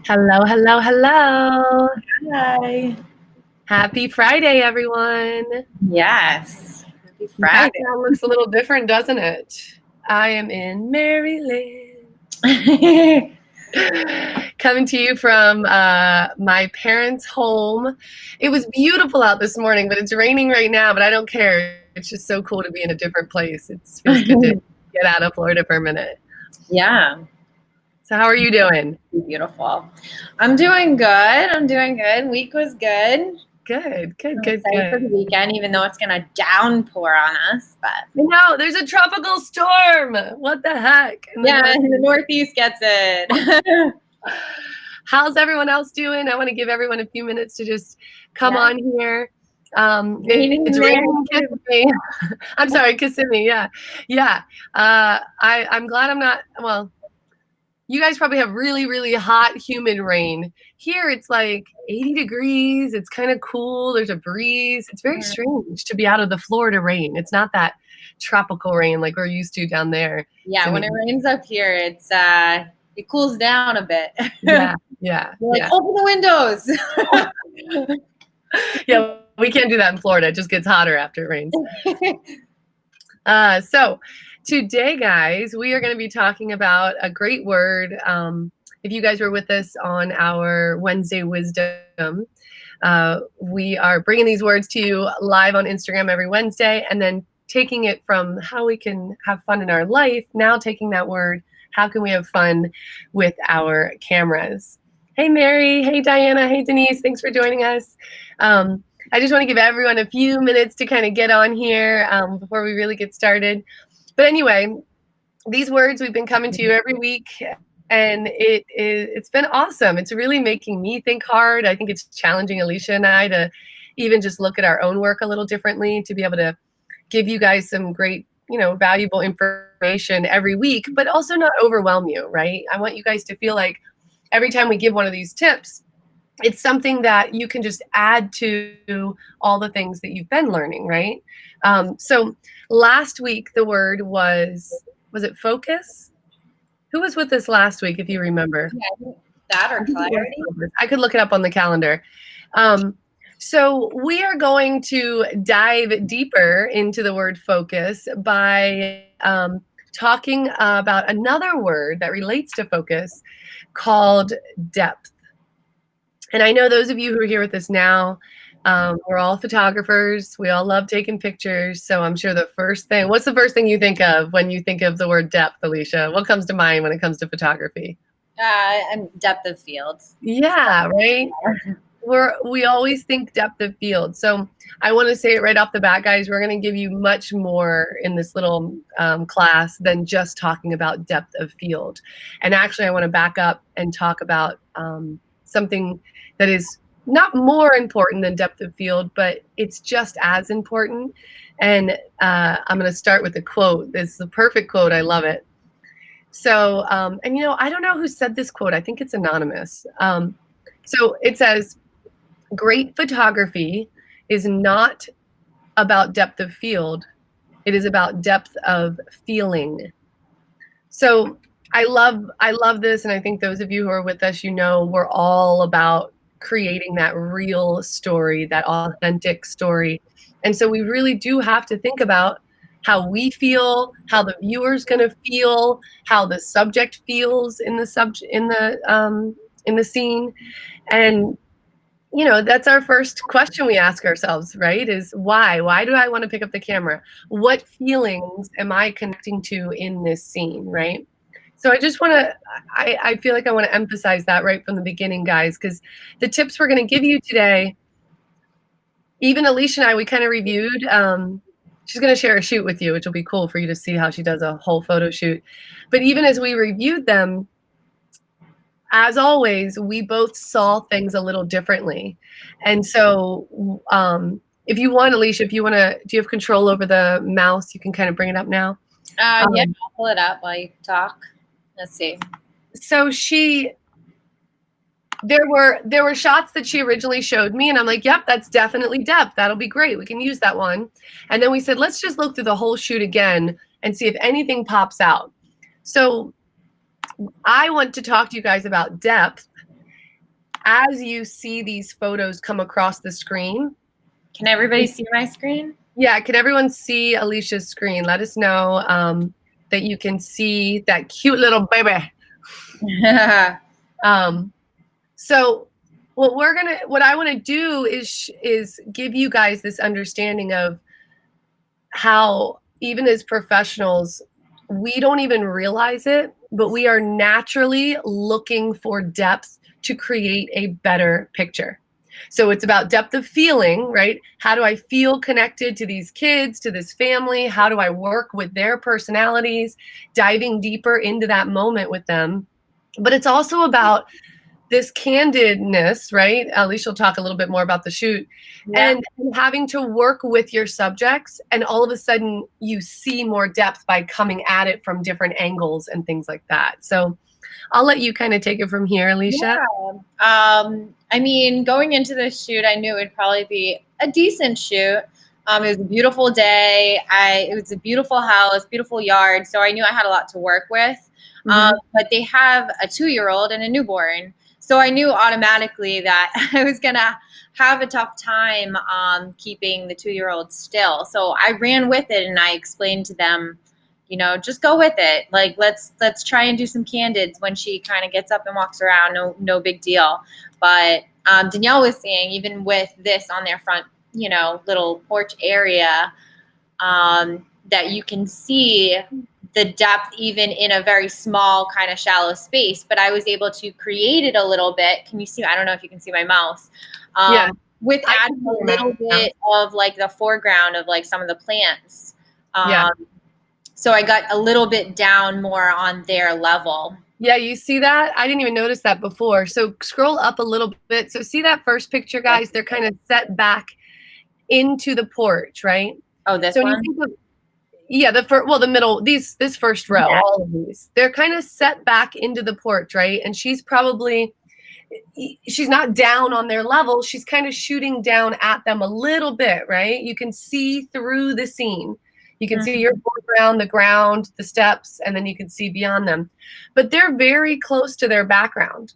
Hello, hello, hello. Hi. Happy Friday, everyone. Yes. Happy The Friday. background looks a little different, doesn't it? I am in Maryland. Coming to you from my parents' home. It was beautiful out this morning, but it's raining right now, but I don't care. It's just so cool to be in a different place. It feels good to get out of Florida for a minute. Yeah. So how are you doing? Beautiful. I'm doing good. Week was good. Good. I'm excited for the weekend, even though it's going to downpour on us. But no, there's a tropical storm. What the heck? The Northeast gets it. How's everyone else doing? I want to give everyone a few minutes to just come on here. It's raining in Kissimmee. I'm sorry, Kissimmee. Yeah. I'm glad I'm not. Well, you guys probably have really, really hot, humid rain. Here it's like 80 degrees. It's kind of cool. There's a breeze. It's very strange to be out of the Florida rain. It's not that tropical rain like we're used to down there. Yeah, when it rains up here, it cools down a bit. Yeah. Like, open the windows. Yeah, we can't do that in Florida. It just gets hotter after it rains. So today, guys, we are going to be talking about a great word. If you guys were with us on our Wednesday Wisdom, we are bringing these words to you live on Instagram every Wednesday, and then taking it from how we can have fun in our life, now taking that word, how can we have fun with our cameras? Hey, Mary. Hey, Diana. Hey, Denise. Thanks for joining us. I just want to give everyone a few minutes to kind of get on here before we really get started. But anyway, these words, we've been coming to you every week, and it's been awesome. It's really making me think hard. I think it's challenging Alicia and I to even just look at our own work a little differently, to be able to give you guys some great, valuable information every week, but also not overwhelm you, right? I want you guys to feel like every time we give one of these tips, it's something that you can just add to all the things that you've been learning, right? So last week, the word was it focus? Who was with us last week, if you remember? Yeah, that or clarity. I could look it up on the calendar. So we are going to dive deeper into the word focus by talking about another word that relates to focus called depth. And I know those of you who are here with us now, we're all photographers. We all love taking pictures. So I'm sure what's the first thing you think of when you think of the word depth, Alicia? What comes to mind when it comes to photography? Depth of field. Yeah, right? We always think depth of field. So I want to say it right off the bat, guys, we're going to give you much more in this little class than just talking about depth of field. And actually, I want to back up and talk about something that is not more important than depth of field, but it's just as important. And I'm going to start with a quote. This is a perfect quote. I love it. So, and I don't know who said this quote. I think it's anonymous. So it says, great photography is not about depth of field. It is about depth of feeling. So I love this. And I think those of you who are with us, we're all about creating that real story, that authentic story. And so we really do have to think about how we feel, how the viewer's going to feel, how the subject feels in the scene. And that's our first question we ask ourselves, right? Is why? Why do I want to pick up the camera? What feelings am I connecting to in this scene, right? So I just want to, I feel like I want to emphasize that right from the beginning, guys, because the tips we're going to give you today, even Alicia and I, we kind of reviewed. She's going to share a shoot with you, which will be cool for you to see how she does a whole photo shoot. But even as we reviewed them, as always, we both saw things a little differently. And so if you want, Alicia, do you have control over the mouse? You can kind of bring it up now. Yeah, I'll pull it up while you talk. Let's see. So there were shots that she originally showed me, and I'm like, yep, that's definitely depth. That'll be great. We can use that one. And then we said, let's just look through the whole shoot again and see if anything pops out. So I want to talk to you guys about depth as you see these photos come across the screen. Can everybody see my screen? Yeah, can everyone see Alicia's screen? Let us know that you can see that cute little baby. So what I want to do is give you guys this understanding of how even as professionals, we don't even realize it, but we are naturally looking for depth to create a better picture. So it's about depth of feeling, right? How do I feel connected to these kids, to this family? How do I work with their personalities, diving deeper into that moment with them? But it's also about this candidness, right? Alicia will talk a little bit more about the shoot, and having to work with your subjects, and all of a sudden you see more depth by coming at it from different angles and things like that. So I'll let you kind of take it from here, Alicia. Yeah. I mean, going into this shoot, I knew it would probably be a decent shoot. It was a beautiful day. It was a beautiful house, beautiful yard. So I knew I had a lot to work with. But they have a 2-year-old and a newborn. So I knew automatically that I was going to have a tough time keeping the 2-year-old still. So I ran with it and I explained to them, just go with it. Like, let's try and do some candids when she kind of gets up and walks around. No big deal. But Danielle was saying, even with this on their front, little porch area, that you can see the depth even in a very small kind of shallow space. But I was able to create it a little bit. Can you see? I don't know if you can see my mouse. Yeah. With adding a little bit of like the foreground of like some of the plants. So I got a little bit down more on their level. Yeah, you see that? I didn't even notice that before. So scroll up a little bit. So see that first picture, guys? They're kind of set back into the porch, right? Oh, this so one? When you think of, yeah, the middle, this first row, all of these, they're kind of set back into the porch, right? And she's not down on their level. She's kind of shooting down at them a little bit, right? You can see through the scene. You can see your foreground, the ground, the steps, and then you can see beyond them. But they're very close to their background.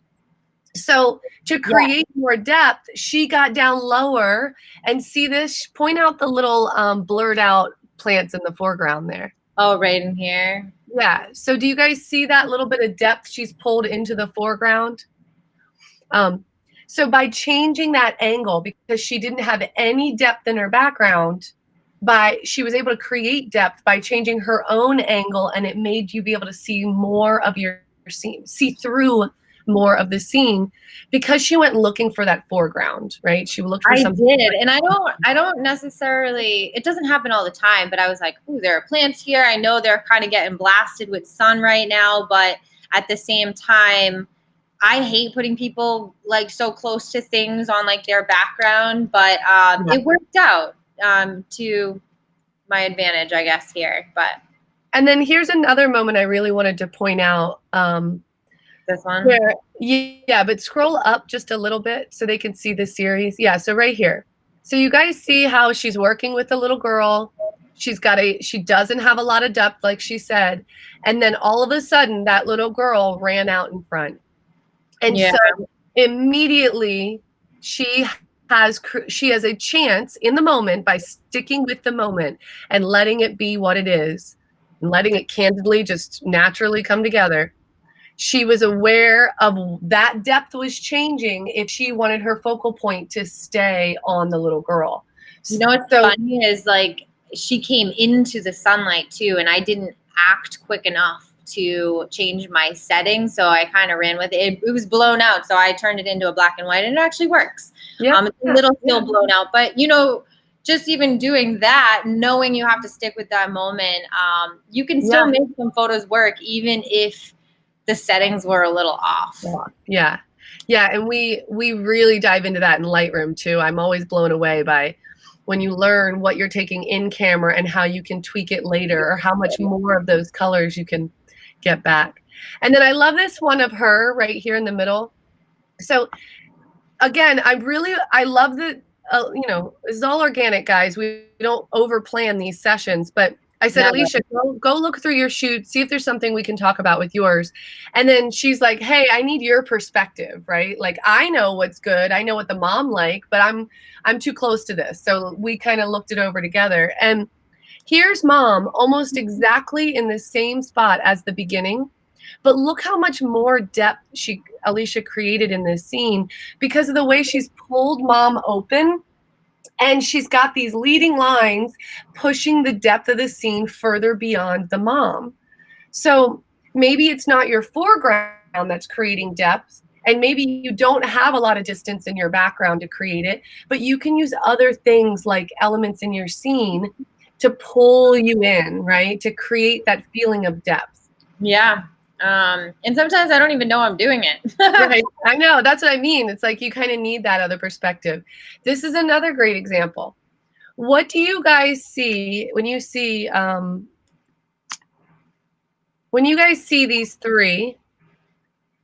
So to create more depth, she got down lower, and see this, point out the little blurred out plants in the foreground there. Oh, right in here. Yeah. So do you guys see that little bit of depth she's pulled into the foreground? So by changing that angle, because she didn't have any depth in her background, she was able to create depth by changing her own angle, and it made you be able to see more of your scene, see through more of the scene, because she went looking for that foreground, right? She looked for something. I did, and I don't necessarily, it doesn't happen all the time, but I was like, ooh, there are plants here. I know they're kind of getting blasted with sun right now, but at the same time, I hate putting people like so close to things on like their background, but it worked out to my advantage, I guess, here. And then here's another moment I really wanted to point out. This one? But scroll up just a little bit so they can see the series. Yeah, so right here. So you guys see how she's working with the little girl. She doesn't have a lot of depth, like she said. And then all of a sudden, that little girl ran out in front. And so immediately she has a chance in the moment, by sticking with the moment and letting it be what it is, and letting it candidly just naturally come together. She was aware of that depth was changing if she wanted her focal point to stay on the little girl. What's funny is, like, she came into the sunlight too, and I didn't act quick enough to change my settings, so I kind of ran with it. It was blown out, so I turned it into a black and white, and it actually works. It's a little still blown out, but just even doing that, knowing you have to stick with that moment, you can still make some photos work, even if the settings were a little off. Yeah, and we really dive into that in Lightroom too. I'm always blown away by when you learn what you're taking in camera and how you can tweak it later, or how much more of those colors you can get back. And then I love this one of her right here in the middle. So again, I love that, this is all organic, guys. We don't over plan these sessions, but I said, Never. Alicia, go look through your shoot, see if there's something we can talk about with yours. And then she's like, hey, I need your perspective, right? Like, I know what's good. I know what the mom like, but I'm too close to this. So we kind of looked it over together. And here's mom almost exactly in the same spot as the beginning. But look how much more depth Alicia created in this scene because of the way she's pulled mom open. And she's got these leading lines pushing the depth of the scene further beyond the mom. So maybe it's not your foreground that's creating depth, and maybe you don't have a lot of distance in your background to create it, but you can use other things like elements in your scene to pull you in, right? To create that feeling of depth. Yeah. And sometimes I don't even know I'm doing it. Right. I know. That's what I mean. It's like you kind of need that other perspective. This is another great example. What do you guys see when you see these three?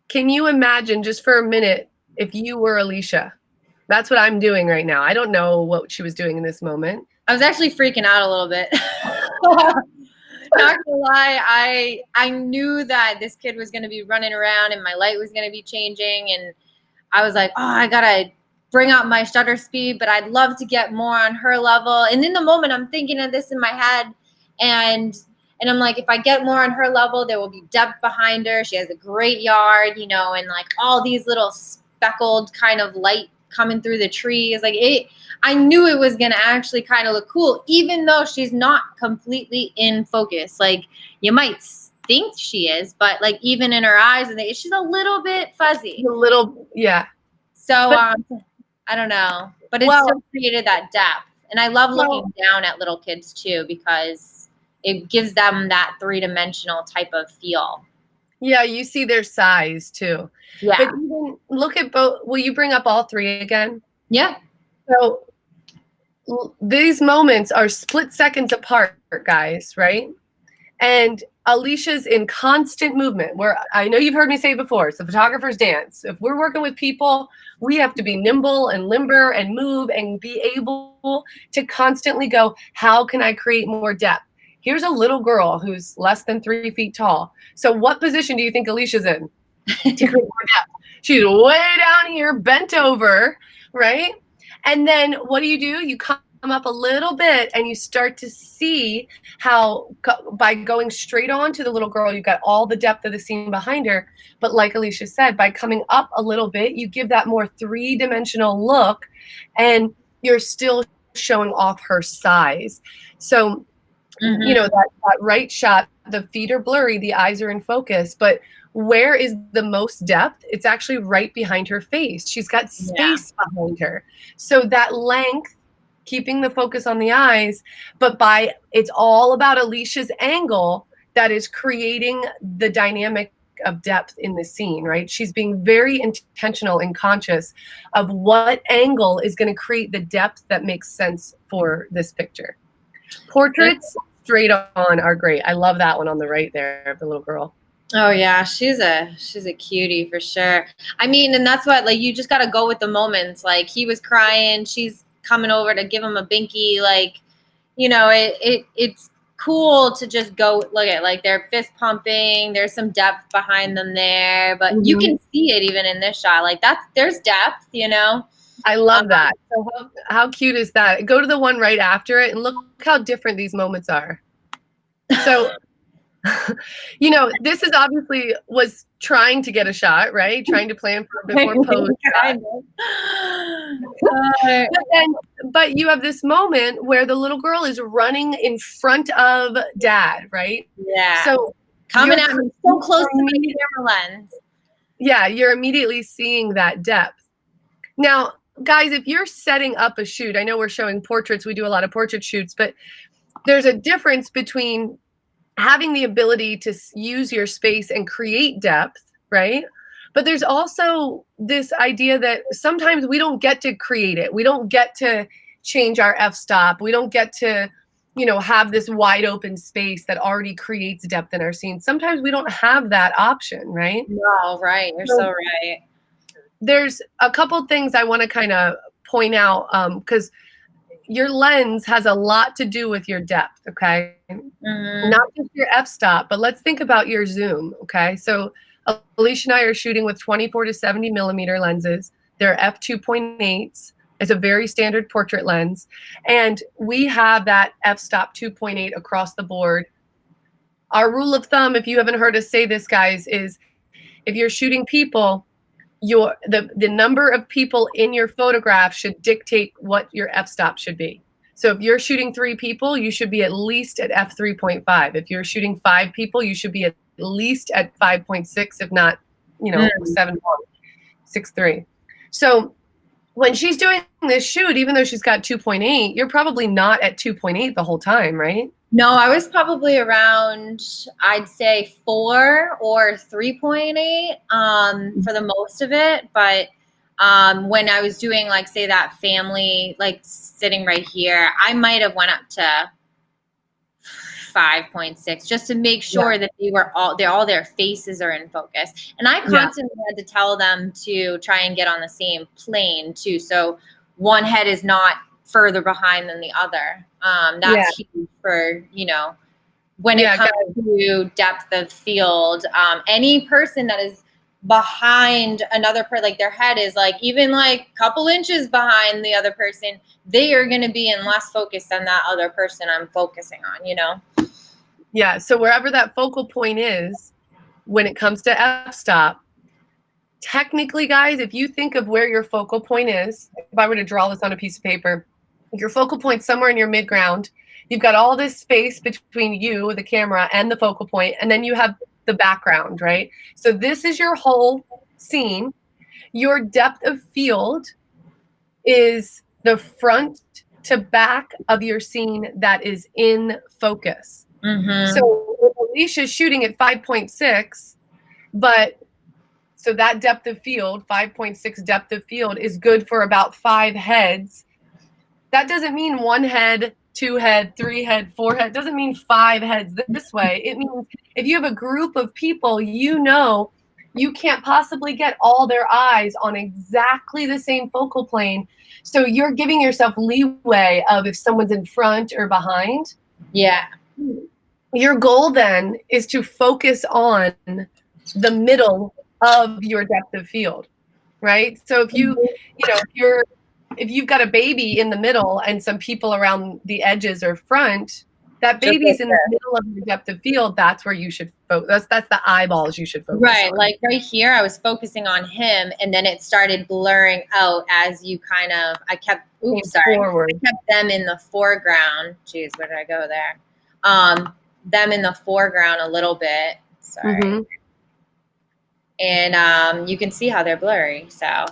Can you imagine just for a minute if you were Alicia? That's what I'm doing right now. I don't know what she was doing in this moment. I was actually freaking out a little bit. Not gonna lie, I knew that this kid was gonna be running around and my light was gonna be changing, and I was like, oh, I gotta bring up my shutter speed, but I'd love to get more on her level. And in the moment, I'm thinking of this in my head, and I'm like, if I get more on her level, there will be depth behind her. She has a great yard, and like all these little speckled kind of light coming through the trees. Like I knew it was going to actually kind of look cool, even though she's not completely in focus. Like you might think she is, but like even in her eyes, she's a little bit fuzzy. A little, yeah. So I don't know, but it still created that depth. And I love looking down at little kids too, because it gives them that three-dimensional type of feel. Yeah, you see their size too. Yeah. But even look at both. Will you bring up all three again? Yeah. So these moments are split seconds apart, guys, right? And Alicia's in constant movement, where I know you've heard me say before, it's the photographer's dance. If we're working with people, we have to be nimble and limber and move and be able to constantly go, how can I create more depth? Here's a little girl who's less than 3 feet tall. So what position do you think Alicia's in to create more depth? She's way down here, bent over, right? And then what do? You come up a little bit and you start to see how by going straight on to the little girl, you've got all the depth of the scene behind her. But like Alicia said, by coming up a little bit, you give that more three-dimensional look and you're still showing off her size. So, that right shot, the feet are blurry, the eyes are in focus, but where is the most depth? It's actually right behind her face. She's got space behind her. So that length, keeping the focus on the eyes, but it's all about Alicia's angle that is creating the dynamic of depth in the scene, right? She's being very intentional and conscious of what angle is going to create the depth that makes sense for this picture. Portraits straight on are great. I love that one on the right there of the little girl. Oh yeah, she's a cutie for sure. I mean, and that's what, like, you just got to go with the moments. Like, he was crying, she's coming over to give him a binky. Like, it's cool to just go look at, like, they're fist pumping. There's some depth behind them there, but you can see it even in this shot. Like, there's depth, I love that. So how cute is that? Go to the one right after it and look how different these moments are. So, this is obviously was trying to get a shot, right? Trying to plan for a before pose. But you have this moment where the little girl is running in front of dad, right? Yeah. So coming at me so close to my camera lens. Yeah, you're immediately seeing that depth. Now, guys, if you're setting up a shoot, I know we're showing portraits, we do a lot of portrait shoots, but there's a difference between having the ability to use your space and create depth, right? But there's also this idea that sometimes we don't get to create it. We don't get to change our f-stop. We don't get to, have this wide open space that already creates depth in our scene. Sometimes we don't have that option, right? No, right. You're so right. There's a couple things I want to kind of point out because your lens has a lot to do with your depth, okay? Not just your f-stop, but let's think about your zoom, okay? So Alicia and I are shooting with 24 to 70 millimeter lenses. They're f2.8s. It's a very standard portrait lens. And we have that f-stop 2.8 across the board. Our rule of thumb, if you haven't heard us say this, guys, is if you're shooting people, the number of people in your photograph should dictate what your f-stop should be. So if you're shooting 3 people, you should be at least at f3.5. If you're shooting 5 people, you should be at least at 5.6, if not, 7.63. So when she's doing this shoot, even though she's got 2.8, you're probably not at 2.8 the whole time, right? No, I was probably around, I'd say 4 or 3.8 for the most of it. But when I was doing, like, say that family, like sitting right here, I might have went up to 5.6 just to make sure that all their faces are in focus. And I constantly had to tell them to try and get on the same plane too. So one head is not further behind than the other. That's huge for, when it comes to depth of field. Any person that is behind another person, like their head is like even like a couple inches behind the other person, they are going to be in less focus than that other person I'm focusing on, Yeah, so wherever that focal point is, when it comes to f-stop, technically, guys, if you think of where your focal point is, if I were to draw this on a piece of paper, your focal point somewhere in your midground, you've got all this space between you, the camera, and the focal point, and then you have the background, right? So this is your whole scene. Your depth of field is the front to back of your scene that is in focus. So Alicia's shooting at 5.6, but so that depth of field, 5.6 depth of field, is good for about 5 heads. That doesn't mean 1 head, 2 head, 3 head, 4 head. It doesn't mean 5 heads this way. It means if you have a group of people, you can't possibly get all their eyes on exactly the same focal plane. So you're giving yourself leeway of if someone's in front or behind. Yeah. Your goal then is to focus on the middle of your depth of field, right? So if if you've got a baby in the middle and some people around the edges or front, that baby's in the middle of your depth of field. That's where you should focus. That's the eyeballs you should focus on. Like right here, I was focusing on him, and then it started blurring out as you I kept them in the foreground. Jeez, where did I go there? Them in the foreground a little bit. Sorry. And you can see how they're blurry. So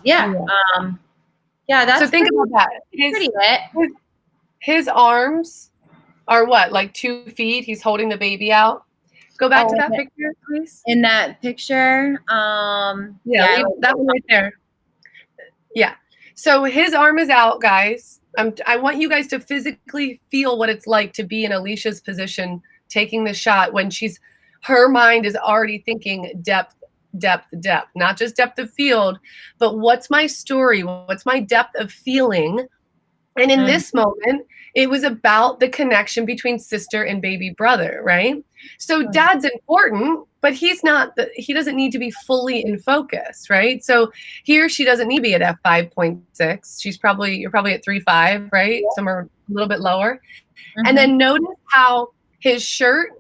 that's so think about that. Pretty lit. His arms are what, like 2 feet? He's holding the baby out. Go back to that picture, please. In that picture, that one right there. Yeah. So his arm is out, guys. I want you guys to physically feel what it's like to be in Alicia's position, taking the shot when her mind is already thinking depth, not just depth of field, but what's my story? What's my depth of feeling? And in this moment, it was about the connection between sister and baby brother, right? So dad's important, but he doesn't need to be fully in focus, right? So here she doesn't need to be at f5.6. You're probably at 3.5, right? Somewhere a little bit lower. And then notice how his shirt,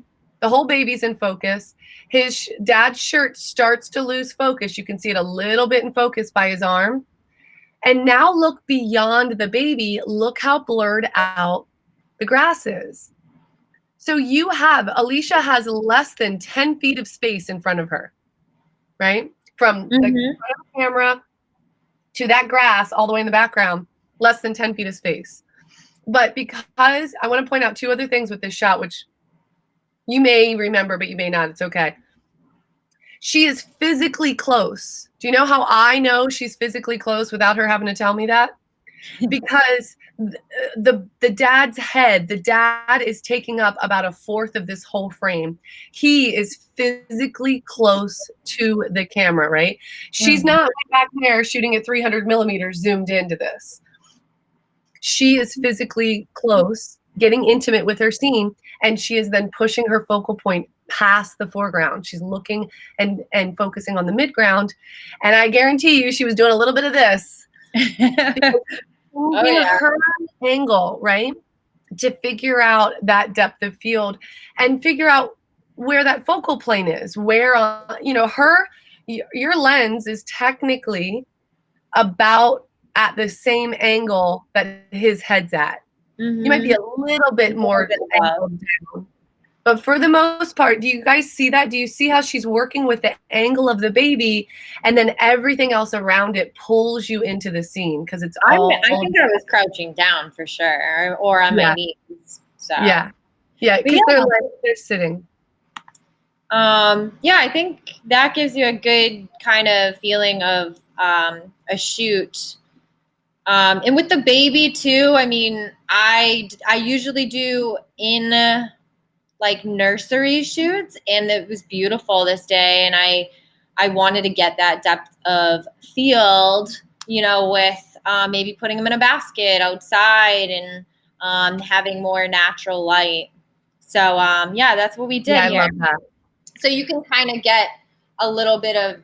the whole baby's in focus. His dad's shirt starts to lose focus. You can see it a little bit in focus by his arm. And now look beyond the baby. Look how blurred out the grass is. So Alicia has less than 10 feet of space in front of her, right? From the front of the camera to that grass all the way in the background, less than 10 feet of space. But because I want to point out 2 other things with this shot, which you may remember, but you may not. It's okay. She is physically close. Do you know how I know she's physically close without her having to tell me that? Because the dad's head, the dad is taking up about 1/4 of this whole frame. He is physically close to the camera, right? She's not back there shooting at 300 millimeters zoomed into this. she is physically close, getting intimate with her scene, and she is then pushing her focal point past the foreground. She's looking and focusing on the midground. And I guarantee you she was doing a little bit of this. Oh, yeah. Her angle, right? To figure out that depth of field and figure out where that focal plane is, where, your lens is technically about at the same angle that his head's at. You might be a little bit more angled down. But for the most part, do you guys see that? Do you see how she's working with the angle of the baby, and then everything else around it pulls you into the scene because it's all. I think I was crouching down for sure, or on my knees. So yeah, because they're sitting. Yeah, I think that gives you a good kind of feeling of a shoot. And with the baby too, I mean, I usually do in like nursery shoots, and it was beautiful this day, and I wanted to get that depth of field, with maybe putting them in a basket outside and having more natural light. So yeah, that's what we did here. I love that. So you can kind of get a little bit of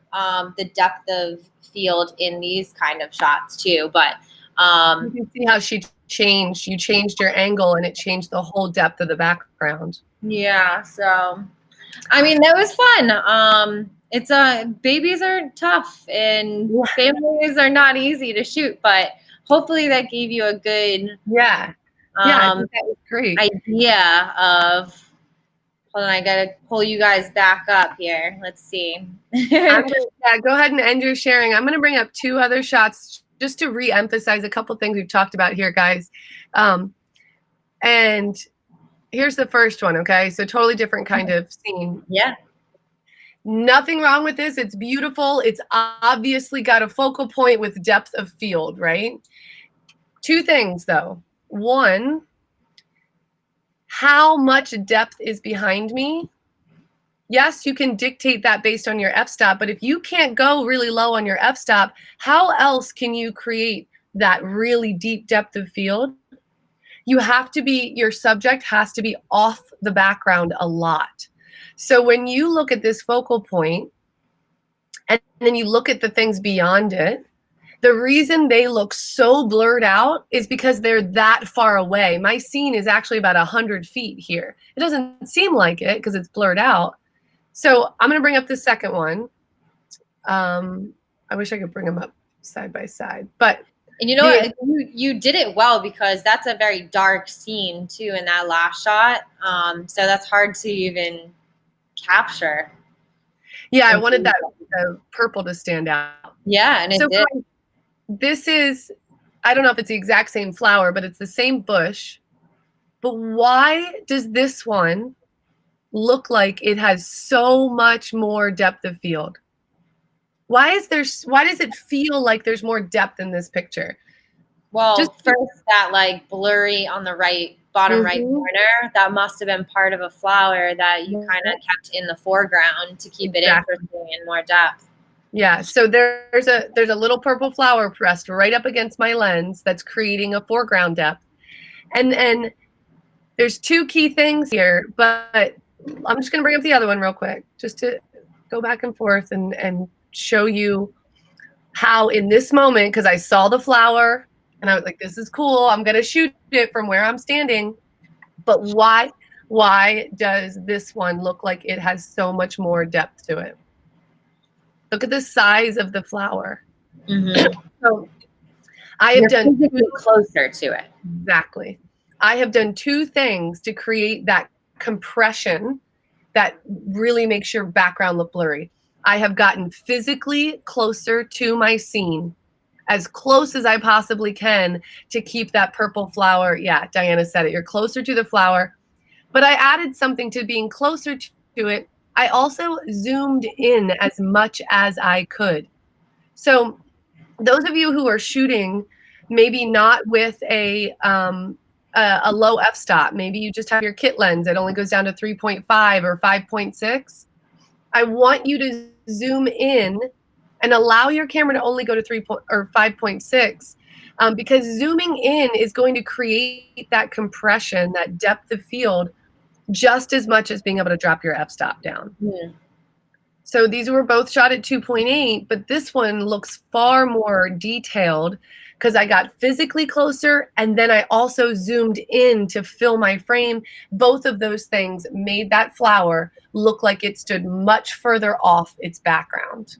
the depth of field in these kind of shots too. But you can see how she changed. You changed your angle, and it changed the whole depth of the background. Yeah. So, I mean, that was fun. It's babies are tough, and families are not easy to shoot. But hopefully, that gave you a good I think that was great idea of. Hold on, I gotta pull you guys back up here. Let's see. Go ahead and end your sharing. I'm gonna bring up 2 other shots just to re-emphasize a couple things we've talked about here, guys. And here's the first one, okay? So totally different kind of scene. Yeah. Nothing wrong with this. It's beautiful. It's obviously got a focal point with depth of field, right? 2 things, though. 1, how much depth is behind me? Yes, you can dictate that based on your f-stop, but if you can't go really low on your f-stop, how else can you create that really deep depth of field? You have to be, your subject has to be off the background a lot. So when you look at this focal point and then you look at the things beyond it, the reason they look so blurred out is because they're that far away. My scene is actually about 100 feet here. It doesn't seem like it because it's blurred out. So I'm going to bring up the second one. I wish I could bring them up side by side, but. And you know what? You did it well because that's a very dark scene too in that last shot. So that's hard to even capture. Yeah, I wanted that purple to stand out. Yeah, and it did. This is, I don't know if it's the exact same flower, but it's the same bush. But why does this one look like it has so much more depth of field? Why does it feel like there's more depth in this picture? Well, first that like blurry on the bottom right corner, that must have been part of a flower that you kind of kept in the foreground to keep it interesting and more depth. Yeah, so there's a little purple flower pressed right up against my lens that's creating a foreground depth. And there's 2 key things here, but I'm just going to bring up the other one real quick just to go back and forth and show you how in this moment, because I saw the flower and I was like, this is cool. I'm going to shoot it from where I'm standing. But why does this one look like it has so much more depth to it? Look at the size of the flower. So I have done closer to it. Exactly. I have done 2 things to create that compression that really makes your background look blurry. I have gotten physically closer to my scene, as close as I possibly can to keep that purple flower. Yeah, Diana said it. You're closer to the flower. But I added something to being closer to it. I also zoomed in as much as I could. So those of you who are shooting, maybe not with a low f-stop, maybe you just have your kit lens. It only goes down to 3.5 or 5.6. I want you to zoom in and allow your camera to only go to 3 or 5.6, because zooming in is going to create that compression, that depth of field, just as much as being able to drop your f-stop down. Mm. So these were both shot at 2.8, but this one looks far more detailed because I got physically closer and then I also zoomed in to fill my frame. Both of those things made that flower look like it stood much further off its background,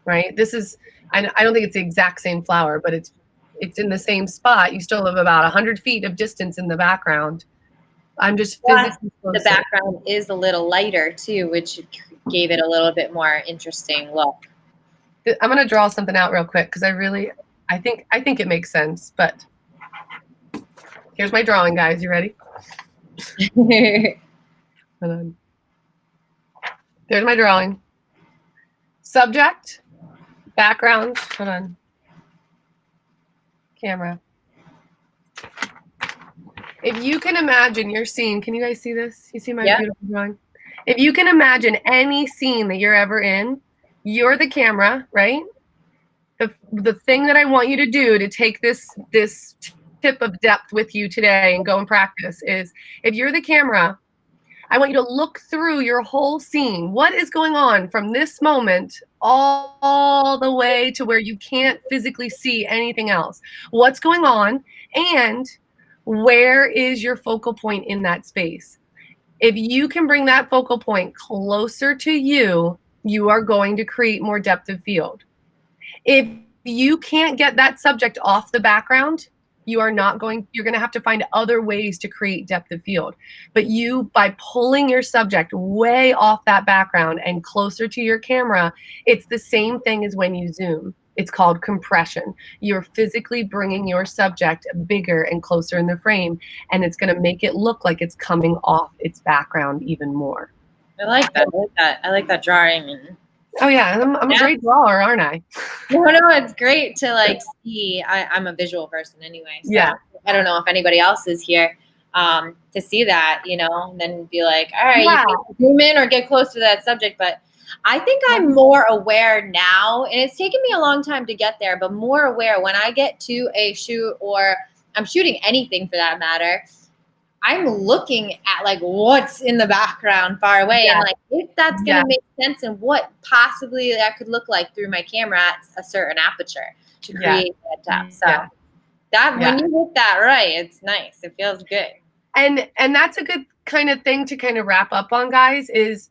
right? This is, I don't think it's the exact same flower, but it's in the same spot. You still have about 100 feet of distance in the background. I'm just physically closer. The background is a little lighter too, which gave it a little bit more interesting look. I'm going to draw something out real quick because I think it makes sense, but here's my drawing, guys. You ready? Hold on. There's my drawing. Subject, background, hold on. Camera. If you can imagine your scene, can you guys see this? You see my beautiful drawing? If you can imagine any scene that you're ever in, you're the camera, right? The thing that I want you to do to take this tip of depth with you today and go and practice is, if you're the camera, I want you to look through your whole scene. What is going on from this moment all the way to where you can't physically see anything else? What's going on, and where is your focal point in that space? If you can bring that focal point closer to you, you are going to create more depth of field. If you can't get that subject off the background, you're going to have to find other ways to create depth of field. But by pulling your subject way off that background and closer to your camera, it's the same thing as when you zoom. It's called compression. You're physically bringing your subject bigger and closer in the frame, and it's going to make it look like it's coming off its background even more. I like that. I like that drawing. Oh yeah, I'm a great drawer, aren't I? No, it's great to see. I'm a visual person anyway. So yeah. I don't know if anybody else is here to see that, and then be like, all right, you can zoom in or get close to that subject. But I think I'm more aware now, and it's taken me a long time to get there, but more aware when I get to a shoot, or I'm shooting anything for that matter. I'm looking at what's in the background far away, and if that's going to make sense, and what possibly that could look like through my camera at a certain aperture to create that depth. So when you hit that right, it's nice. It feels good. And that's a good kind of thing to kind of wrap up on, guys, is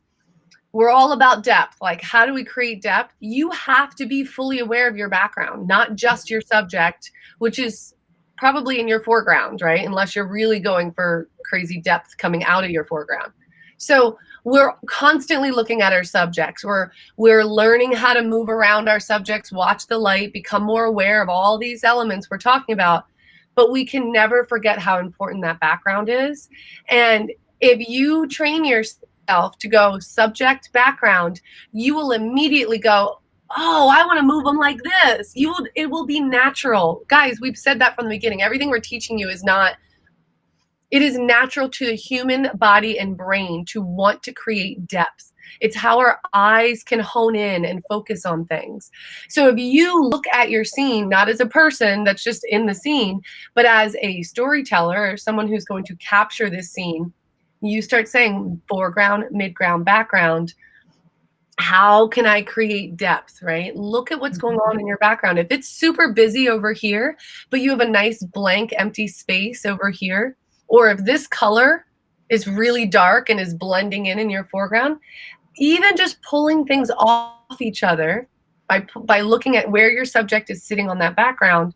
we're all about depth. Like, how do we create depth? You have to be fully aware of your background, not just your subject, which is probably in your foreground, right? Unless you're really going for crazy depth coming out of your foreground. So we're constantly looking at our subjects. We're learning how to move around our subjects, watch the light, become more aware of all these elements we're talking about. But we can never forget how important that background is. And if you train yourself to go subject, background, you will immediately go, oh, I want to move them like this. It will be natural. Guys, we've said that from the beginning. Everything we're teaching you it is natural to the human body and brain to want to create depth. It's how our eyes can hone in and focus on things. So if you look at your scene, not as a person that's just in the scene, but as a storyteller or someone who's going to capture this scene, you start saying foreground, midground, background. How can I create depth, right? Look at what's going on in your background. If it's super busy over here, but you have a nice blank empty space over here, or if this color is really dark and is blending in your foreground, even just pulling things off each other by looking at where your subject is sitting on that background,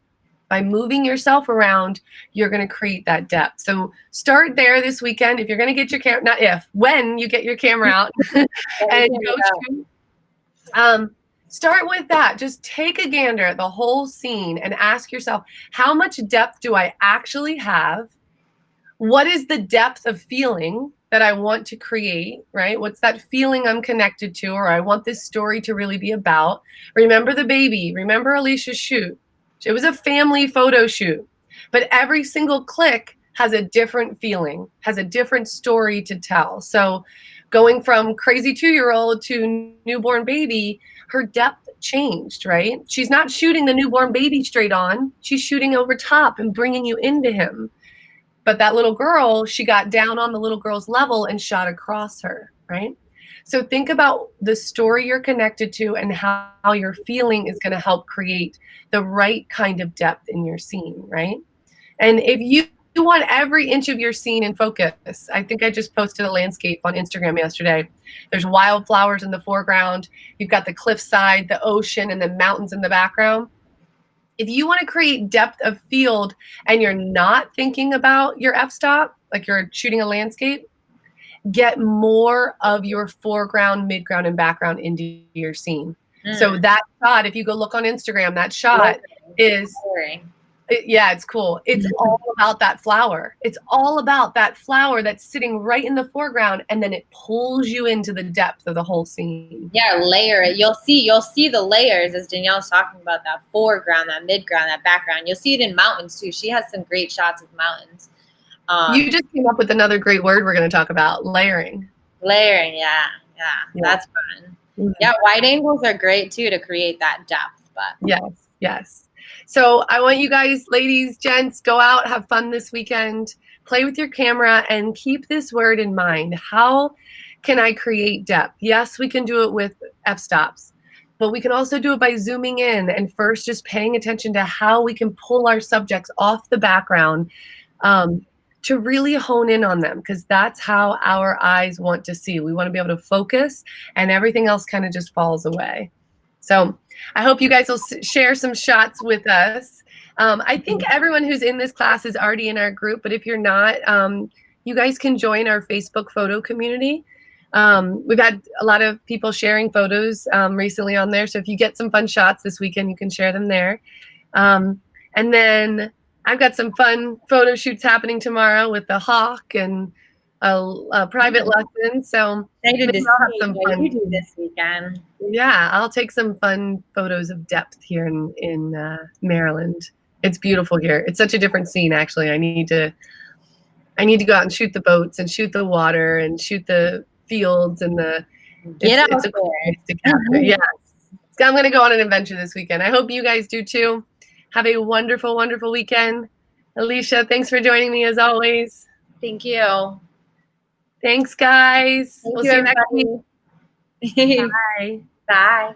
by moving yourself around, you're going to create that depth. So start there this weekend. If you're going to get your camera, when you get your camera out and go start with that. Just take a gander at the whole scene and ask yourself, how much depth do I actually have? What is the depth of feeling that I want to create, right? What's that feeling I'm connected to, or I want this story to really be about? Remember the baby. Remember Alicia's shoot. It was a family photo shoot, but every single click has a different feeling, has a different story to tell. So going from crazy 2-year-old to newborn baby, her depth changed, right? She's not shooting the newborn baby straight on. She's shooting over top and bringing you into him. But that little girl, she got down on the little girl's level and shot across her, right? So think about the story you're connected to and how your feeling is going to help create the right kind of depth in your scene, right? And if you want every inch of your scene in focus, I think I just posted a landscape on Instagram yesterday. There's wildflowers in the foreground. You've got the cliffside, the ocean, and the mountains in the background. If you want to create depth of field and you're not thinking about your f-stop, like you're shooting a landscape, get more of your foreground, midground, and background into your scene. So that shot, if you go look on Instagram, that shot is, yeah, it's cool. It's all about that flower. It's all about that flower that's sitting right in the foreground, and then it pulls you into the depth of the whole scene. Yeah, layer it. You'll see the layers, as Danielle's talking about, that foreground, that midground, that background. You'll see it in mountains too. She has some great shots of mountains. You just came up with another great word we're going to talk about, layering. Layering, yeah, that's fun. Mm-hmm. Yeah, wide angles are great too to create that depth. But yes. So I want you guys, ladies, gents, go out, have fun this weekend, play with your camera, and keep this word in mind. How can I create depth? Yes, we can do it with f-stops, but we can also do it by zooming in and first just paying attention to how we can pull our subjects off the background to really hone in on them, because that's how our eyes want to see. We want to be able to focus, and everything else kind of just falls away. So I hope you guys will share some shots with us. I think everyone who's in this class is already in our group, but if you're not, you guys can join our Facebook photo community. We've had a lot of people sharing photos recently on there. So if you get some fun shots this weekend, you can share them there. And then I've got some fun photo shoots happening tomorrow with the hawk and a private lesson. So maybe I'll have some fun you do this weekend. Yeah, I'll take some fun photos of depth here in Maryland. It's beautiful here. It's such a different scene, actually. I need to go out and shoot the boats and shoot the water and shoot the fields and it's a cool place to capture. Yes. I'm going to go on an adventure this weekend. I hope you guys do too. Have a wonderful, wonderful weekend. Alicia, thanks for joining me as always. Thank you. Thanks, guys. We'll see you next week. Bye. Bye.